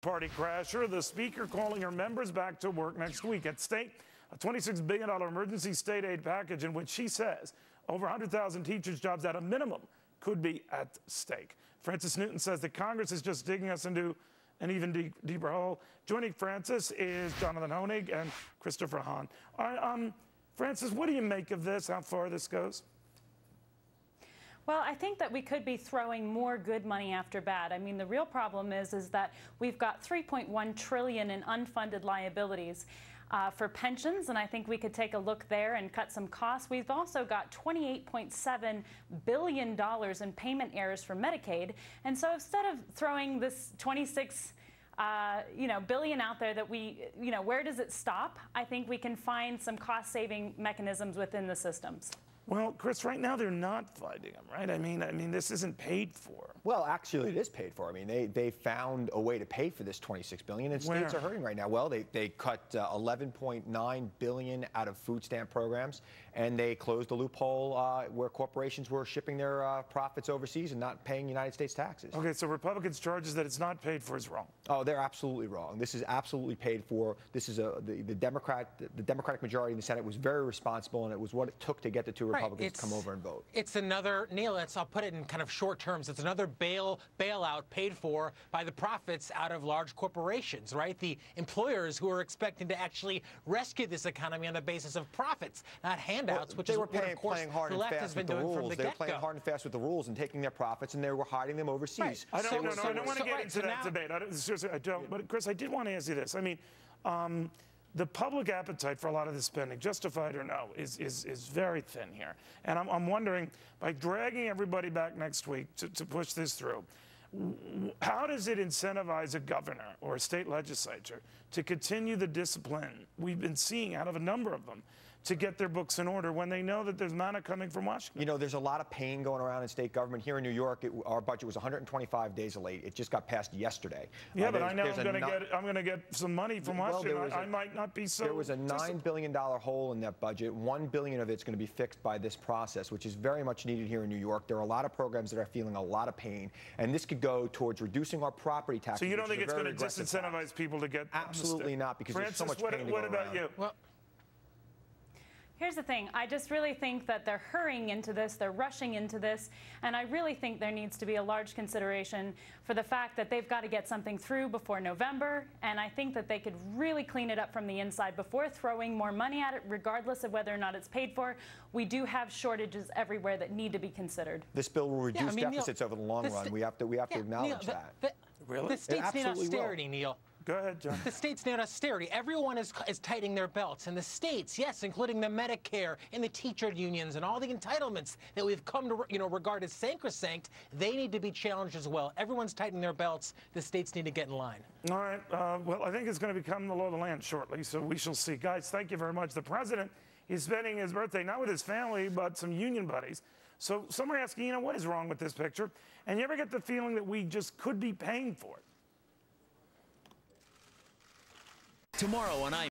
Party crasher, the speaker calling her members back to work next week. At stake, a $26 billion emergency state aid package in which she says over 100,000 teachers' jobs at a minimum could be at stake. Francis Newton says that Congress is just digging us into an even deeper hole. Joining Francis is Jonathan Hoenig and Christopher Hahn. Francis, what do you make of this, how far this goes? Well, I think that we could be throwing more good money after bad. I mean, the real problem is that we've got $3.1 trillion in unfunded liabilities for pensions, and I think we could take a look there and cut some costs. We've also got $28.7 billion in payment errors for Medicaid, and so instead of throwing this 26 billion out there that where does it stop? I think we can find some cost-saving mechanisms within the systems. Well, Chris, right now they're not fighting them, right? I mean, this isn't paid for. Well, actually, it is paid for. I mean, they found a way to pay for this $26 billion, and states are hurting right now. Well, they cut $11.9 billion out of food stamp programs, and they closed the loophole where corporations were shipping their profits overseas and not paying United States taxes. Okay, so Republicans' charges that it's not paid for is wrong. Oh, they're absolutely wrong. This is absolutely paid for. This is the Democratic majority in the Senate was very responsible, and it was what it took to get the two Republicans to come over and vote. It's another, Neil, I'll put it in kind of short terms. It's another bailout paid for by the profits out of large corporations, right? The employers who are expecting to actually rescue this economy on the basis of profits, not handouts, which is what, of course, the left has been doing from the get-go. They were playing hard and fast with the rules and taking their profits, and they were hiding them overseas. Right. I don't want to get into that debate. Seriously, I don't. But, Chris, I did want to ask you this. I mean, the public appetite for a lot of this spending, justified or no, is very thin here. And I'm wondering, by dragging everybody back next week to push this through, how does it incentivize a governor or a state legislature to continue the discipline we've been seeing out of a number of them to get their books in order when they know that there's manna coming from Washington? You know, there's a lot of pain going around in state government. Here in New York, our budget was 125 days late. It just got passed yesterday. Yeah, but I know I'm going to get some money from Washington. I might not be so. There was a $9 billion hole in that budget. $1 billion of it's going to be fixed by this process, which is very much needed here in New York. There are a lot of programs that are feeling a lot of pain, and this could go towards reducing our property taxes. So you don't think it's going to disincentivize people to get? Absolutely not, because Francis, there's so much pain to go around. What about you? Well, here's the thing. I just really think that they're hurrying into this, they're rushing into this, and I really think there needs to be a large consideration for the fact that they've got to get something through before November, and I think that they could really clean it up from the inside before throwing more money at it, regardless of whether or not it's paid for. We do have shortages everywhere that need to be considered. This bill will reduce deficits over the long run. We have to acknowledge Neil, that. Really? The states need austerity, Neil. Go ahead, John. The states need austerity. Everyone is tightening their belts. And the states, yes, including the Medicare and the teacher unions and all the entitlements that we've come to regard as sacrosanct, they need to be challenged as well. Everyone's tightening their belts. The states need to get in line. All right. Well, I think it's going to become the law of the land shortly, so we shall see. Guys, thank you very much. The president is spending his birthday not with his family, but some union buddies. So some are asking, what is wrong with this picture? And you ever get the feeling that we just could be paying for it? Tomorrow on